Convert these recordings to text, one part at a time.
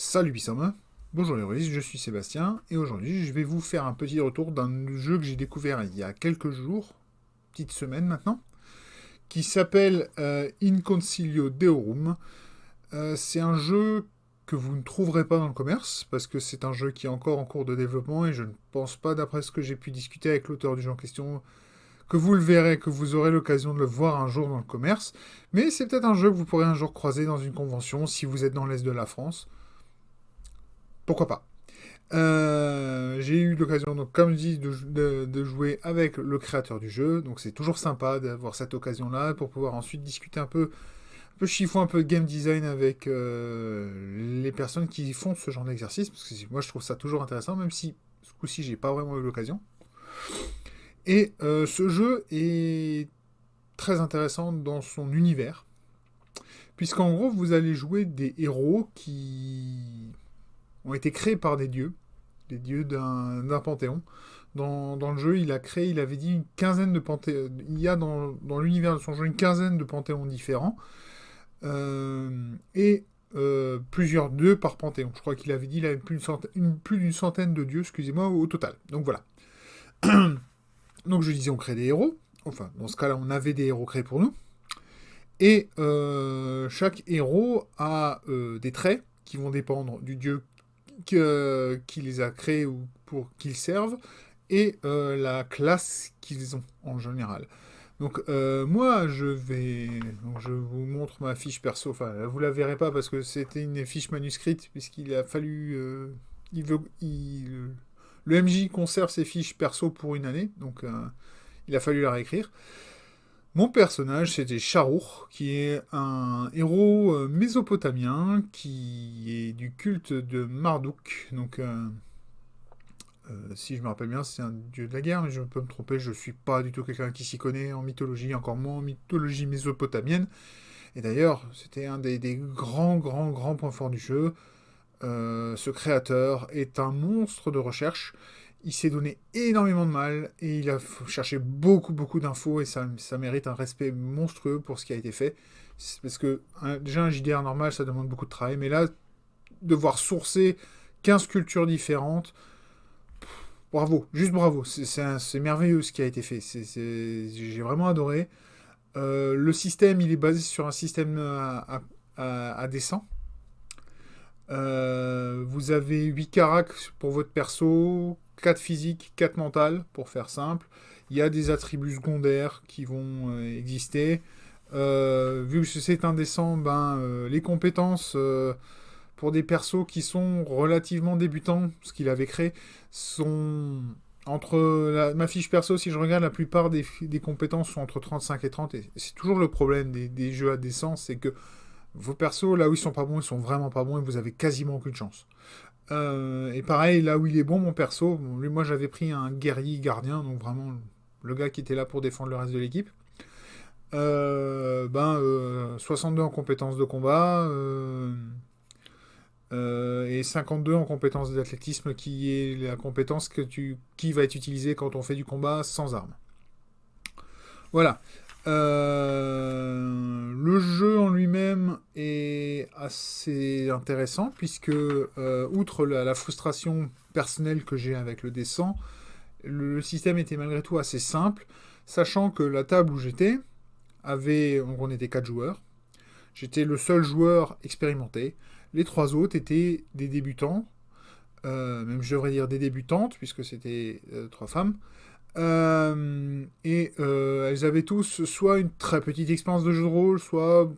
Salut Bissam, bonjour les Ruisses, je suis Sébastien, et aujourd'hui je vais vous faire un petit retour d'un jeu que j'ai découvert il y a quelques jours, petite semaine maintenant, qui s'appelle In Concilio Deorum. C'est un jeu que vous ne trouverez pas dans le commerce, parce que c'est un jeu qui est encore en cours de développement, et je ne pense pas, d'après ce que j'ai pu discuter avec l'auteur du jeu en question, que vous le verrez, que vous aurez l'occasion de le voir un jour dans le commerce, mais c'est peut-être un jeu que vous pourrez un jour croiser dans une convention si vous êtes dans l'Est de la France. Pourquoi pas. J'ai eu l'occasion, donc, comme je dis, de jouer avec le créateur du jeu. Donc c'est toujours sympa d'avoir cette occasion-là pour pouvoir ensuite discuter un peu chiffon, un peu de game design avec les personnes qui font ce genre d'exercice. Parce que moi je trouve ça toujours intéressant, même si ce coup-ci j'ai pas vraiment eu l'occasion. Et ce jeu est très intéressant dans son univers. Puisqu'en gros vous allez jouer des héros qui ont été créés par des dieux. Les dieux d'un panthéon. Dans le jeu, il avait dit une quinzaine de panthéons. Il y a dans l'univers de son jeu une quinzaine de panthéons différents. Et plusieurs dieux par panthéon. Je crois qu'il avait dit qu'il avait plus d'une centaine de dieux, excusez-moi, au total. Donc voilà. Donc je disais, on crée des héros. Enfin, dans ce cas-là, on avait des héros créés pour nous. Et chaque héros a des traits qui vont dépendre du dieu qui les a créés ou pour qu'ils servent, et la classe qu'ils ont en général. Donc moi, je vous montre ma fiche perso. Enfin, vous la verrez pas parce que c'était une fiche manuscrite, puisqu'il a fallu... le MJ conserve ses fiches perso pour une année, donc il a fallu la réécrire. Mon personnage, c'était Charour, qui est un héros mésopotamien qui est du culte de Marduk. Donc, si je me rappelle bien, c'est un dieu de la guerre, mais je peux me tromper, je suis pas du tout quelqu'un qui s'y connaît en mythologie, encore moins en mythologie mésopotamienne. Et d'ailleurs, c'était un des grands, grands, grands points forts du jeu. Ce créateur est un monstre de recherche. Il s'est donné énormément de mal et il a cherché beaucoup, beaucoup d'infos et ça mérite un respect monstrueux pour ce qui a été fait. C'est parce que déjà un JDR normal, ça demande beaucoup de travail, mais là, devoir sourcer 15 cultures différentes, bravo, juste bravo. C'est merveilleux ce qui a été fait. J'ai vraiment adoré. Le système, il est basé sur un système à dessin. Vous avez 8 caracs pour votre perso, 4 physiques, 4 mentales, pour faire simple. Il y a des attributs secondaires qui vont exister. Vu que c'est indécent, les compétences pour des persos qui sont relativement débutants, ce qu'il avait créé, sont entre ma fiche perso, si je regarde, la plupart des compétences sont entre 35 et 30. Et c'est toujours le problème des jeux à décence, c'est que vos persos, là où ils sont pas bons, ils sont vraiment pas bons et vous avez quasiment aucune chance. Et pareil, là où il est bon, mon perso, lui, moi j'avais pris un guerrier gardien, donc vraiment le gars qui était là pour défendre le reste de l'équipe. 62 en compétences de combat et 52 en compétences d'athlétisme, qui est la compétence qui va être utilisée quand on fait du combat sans armes. Voilà. Le jeu en lui-même est assez intéressant puisque, outre la frustration personnelle que j'ai avec le dessin, le système était malgré tout assez simple, sachant que la table où j'étais donc on était 4 joueurs, j'étais le seul joueur expérimenté, les 3 autres étaient des débutants, même je devrais dire des débutantes puisque c'était 3 femmes. Elles avaient tous soit une très petite expérience de jeu de rôle, soit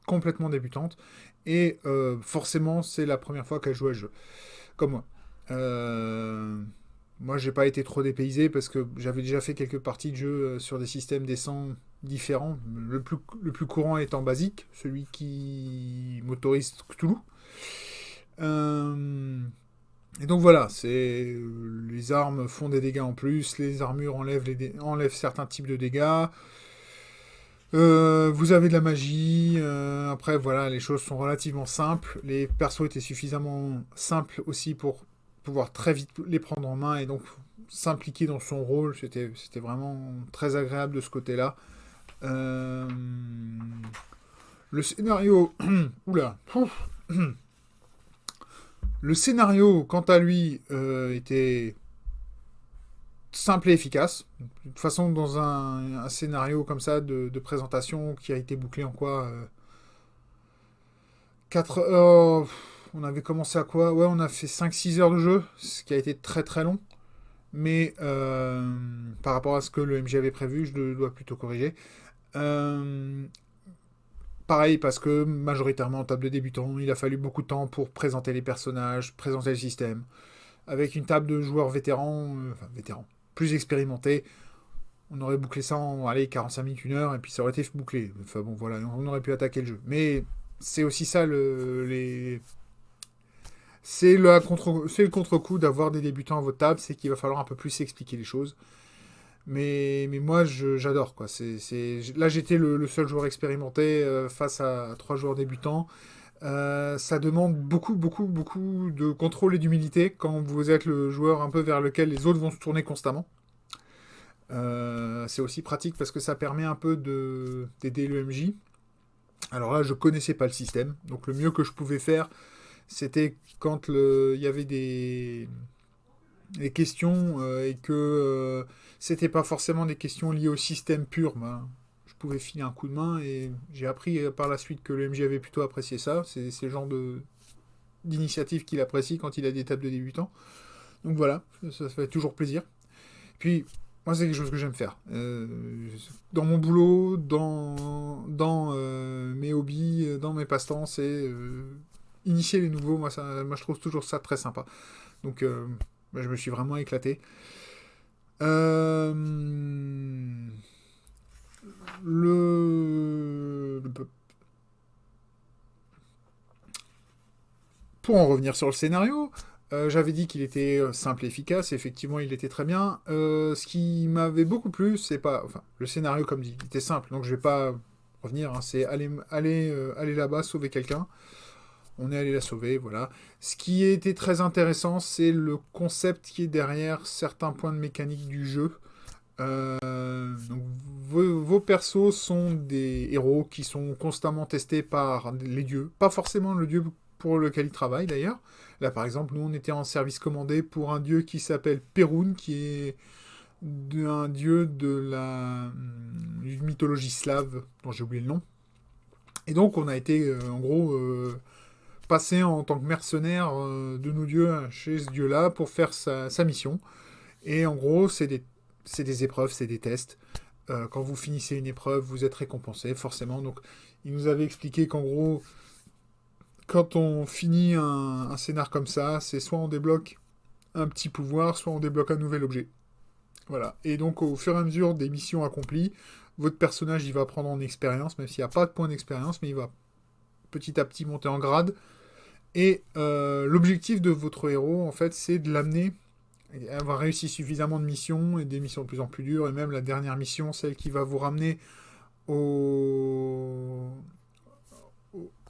complètement débutantes. Et forcément, c'est la première fois qu'elles jouaient à ce jeu. Comme moi. Moi, j'ai pas été trop dépaysé parce que j'avais déjà fait quelques parties de jeu sur des systèmes décents différents. Le plus courant étant basique, celui qui m'autorise Cthulhu. Et donc voilà, les armes font des dégâts en plus, les armures enlèvent certains types de dégâts. Vous avez de la magie. Après voilà, les choses sont relativement simples. Les persos étaient suffisamment simples aussi pour pouvoir très vite les prendre en main et donc s'impliquer dans son rôle. C'était vraiment très agréable de ce côté-là. Euh, le scénario, oula, Le scénario, quant à lui, était simple et efficace. De toute façon, dans un scénario comme ça de présentation qui a été bouclé en quoi 4 heures. On avait commencé à quoi? Ouais, on a fait 5-6 heures de jeu, ce qui a été très très long. Mais par rapport à ce que le MJ avait prévu, je dois plutôt corriger. Euh, Pareil, parce que majoritairement en table de débutants, il a fallu beaucoup de temps pour présenter les personnages, présenter le système. Avec une table de joueurs vétérans, enfin vétérans, plus expérimentés, on aurait bouclé ça en allez, 45 minutes, 1 heure, et puis ça aurait été bouclé. Enfin bon, voilà, on aurait pu attaquer le jeu. Mais c'est aussi ça, c'est le contre-coup d'avoir des débutants à votre table, c'est qu'il va falloir un peu plus expliquer les choses. Mais moi, j'adore, quoi. Là, j'étais le seul joueur expérimenté face à 3 joueurs débutants. Ça demande beaucoup, beaucoup, beaucoup de contrôle et d'humilité quand vous êtes le joueur un peu vers lequel les autres vont se tourner constamment. C'est aussi pratique parce que ça permet un peu d'aider le MJ. Alors là, je connaissais pas le système, donc le mieux que je pouvais faire, c'était quand il y avait des questions et que c'était pas forcément des questions liées au système pur. Ben, je pouvais filer un coup de main et j'ai appris par la suite que le MJ avait plutôt apprécié ça. C'est le genre d'initiative qu'il apprécie quand il a des tables de débutants. Donc voilà, ça fait toujours plaisir. Puis, moi, c'est quelque chose que j'aime faire. Dans mon boulot, dans mes hobbies, dans mes passe-temps, c'est initier les nouveaux. Moi, je trouve toujours ça très sympa. Donc, bah, je me suis vraiment éclaté. Euh, le... Pour en revenir sur le scénario, j'avais dit qu'il était simple et efficace. Effectivement, il était très bien. Ce qui m'avait beaucoup plu, c'est pas... Enfin, le scénario, comme dit, il était simple. Donc, je vais pas revenir. Hein, c'est aller là-bas, sauver quelqu'un. On est allé la sauver, voilà. Ce qui était très intéressant, c'est le concept qui est derrière certains points de mécanique du jeu. Donc vos persos sont des héros qui sont constamment testés par les dieux. Pas forcément le dieu pour lequel ils travaillent d'ailleurs. Là par exemple, nous on était en service commandé pour un dieu qui s'appelle Perun, qui est un dieu de la d'une mythologie slave, dont j'ai oublié le nom. Et donc on a été en gros passé en tant que mercenaire de nos dieux chez ce dieu-là pour faire sa mission. Et en gros, c'est des épreuves, c'est des tests. Quand vous finissez une épreuve, vous êtes récompensé, forcément. Donc, il nous avait expliqué qu'en gros, quand on finit un scénar comme ça, c'est soit on débloque un petit pouvoir, soit on débloque un nouvel objet. Voilà. Et donc, au fur et à mesure des missions accomplies, votre personnage, il va prendre en expérience, même s'il n'y a pas de point d'expérience, mais il va petit à petit monter en grade. Et l'objectif de votre héros, en fait, c'est de l'amener avoir réussi suffisamment de missions et des missions de plus en plus dures, et même la dernière mission, celle qui va vous ramener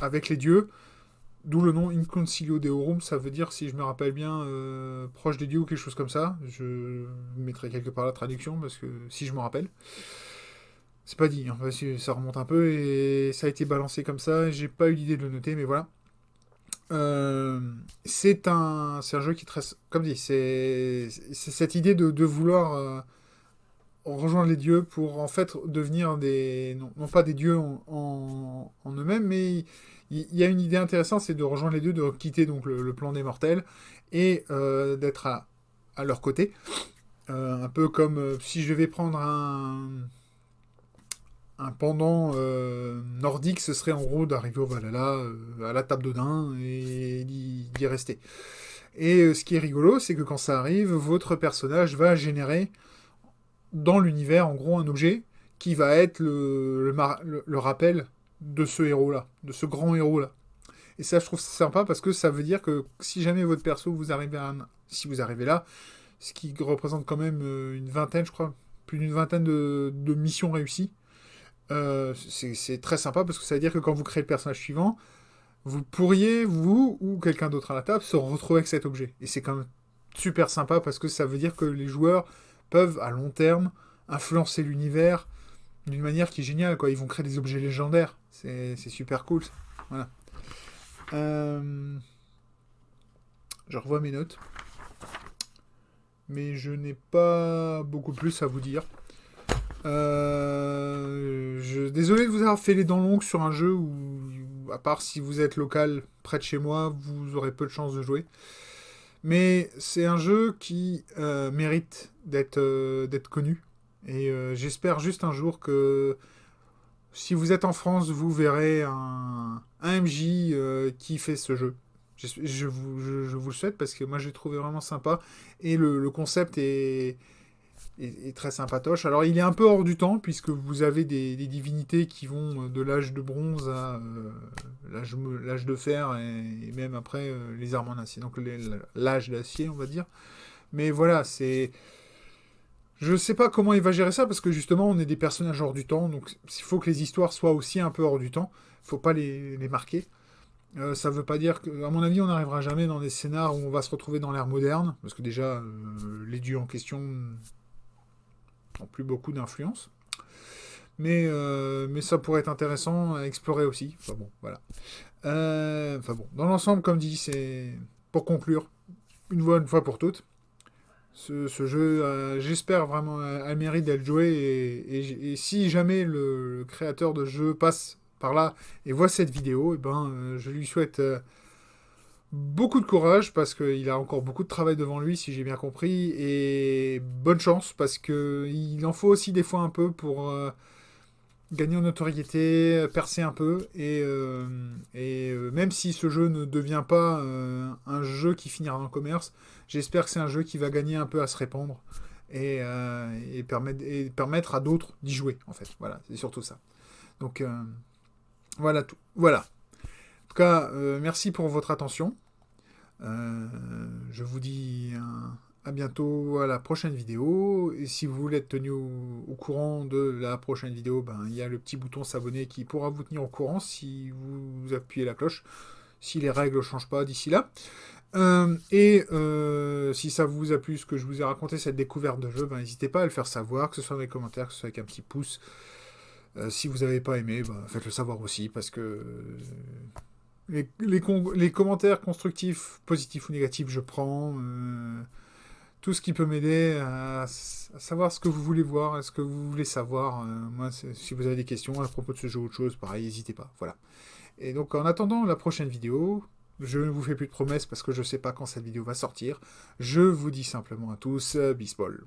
avec les dieux, d'où le nom Inconcilio Deorum, ça veut dire, si je me rappelle bien, proche des dieux ou quelque chose comme ça. Je mettrai quelque part la traduction, parce que si je me rappelle. C'est pas dit, hein, parce que ça remonte un peu, et ça a été balancé comme ça, j'ai pas eu l'idée de le noter, mais voilà. Euh, c'est un jeu qui est très, comme dit, c'est cette idée de vouloir rejoindre les dieux pour en fait devenir non pas des dieux en eux-mêmes, mais il y a une idée intéressante, c'est de rejoindre les dieux, de quitter donc le plan des mortels et d'être à leur côté. Un peu comme si je devais prendre un pendant nordique, ce serait en gros d'arriver au Valhalla, à la table d'Odin, et d'y rester. Et ce qui est rigolo, c'est que quand ça arrive, votre personnage va générer dans l'univers, en gros, un objet qui va être le rappel de ce héros-là, de ce grand héros-là. Et ça, je trouve ça sympa parce que ça veut dire que si jamais votre perso, si vous arrivez là, ce qui représente quand même une vingtaine, je crois, plus d'une vingtaine de missions réussies, c'est très sympa parce que ça veut dire que quand vous créez le personnage suivant, vous pourriez, vous ou quelqu'un d'autre à la table, se retrouver avec cet objet. Et c'est quand même super sympa parce que ça veut dire que les joueurs peuvent, à long terme, influencer l'univers d'une manière qui est géniale, quoi. Ils vont créer des objets légendaires. C'est super cool, ça. Voilà. Euh, Je revois mes notes. Mais je n'ai pas beaucoup plus à vous dire. Désolé de vous avoir fait les dents longues sur un jeu où, à part si vous êtes local près de chez moi, vous aurez peu de chances de jouer. Mais c'est un jeu qui mérite d'être connu. Et j'espère juste un jour que si vous êtes en France, vous verrez un MJ qui fait ce jeu. Je vous le souhaite parce que moi j'ai trouvé vraiment sympa. Et le concept est très sympatoche. Alors il est un peu hors du temps puisque vous avez des divinités qui vont de l'âge de bronze à l'âge de fer et même après les armes en acier. Donc l'âge d'acier on va dire. Mais voilà, c'est... Je sais pas comment il va gérer ça parce que justement on est des personnages hors du temps. Donc il faut que les histoires soient aussi un peu hors du temps. Il faut pas les marquer. Ça veut pas dire que, à mon avis, on n'arrivera jamais dans des scénars où on va se retrouver dans l'ère moderne, parce que déjà, les dieux en question n'ont plus beaucoup d'influence. Mais ça pourrait être intéressant à explorer aussi. Enfin bon, voilà. Enfin bon, dans l'ensemble, comme dit, c'est pour conclure, une fois pour toutes. Ce jeu, j'espère vraiment, a le mérite d'être joué. Et si jamais le créateur de jeu passe par là et voit cette vidéo, et je lui souhaite beaucoup de courage parce qu'il a encore beaucoup de travail devant lui, si j'ai bien compris. Et bonne chance parce qu'il en faut aussi des fois un peu pour gagner en notoriété, percer un peu. Et même si ce jeu ne devient pas un jeu qui finira dans le commerce, j'espère que c'est un jeu qui va gagner un peu à se répandre et permettre à d'autres d'y jouer, en fait. Voilà, c'est surtout ça. Donc, voilà tout. Voilà. En tout cas, merci pour votre attention. Je vous dis à bientôt à la prochaine vidéo. Et si vous voulez être tenu au courant de la prochaine vidéo, il y a le petit bouton s'abonner qui pourra vous tenir au courant si vous appuyez la cloche. Si les règles ne changent pas d'ici là. Si ça vous a plu ce que je vous ai raconté, cette découverte de jeu, n'hésitez pas à le faire savoir, que ce soit dans les commentaires, que ce soit avec un petit pouce. Si vous n'avez pas aimé, faites-le savoir aussi, parce que les commentaires constructifs, positifs ou négatifs, je prends. Tout ce qui peut m'aider à savoir ce que vous voulez voir, ce que vous voulez savoir. Moi, si vous avez des questions à propos de ce jeu ou autre chose, pareil, n'hésitez pas. Voilà. Et donc, en attendant la prochaine vidéo, je ne vous fais plus de promesses parce que je ne sais pas quand cette vidéo va sortir. Je vous dis simplement à tous, Bisbol.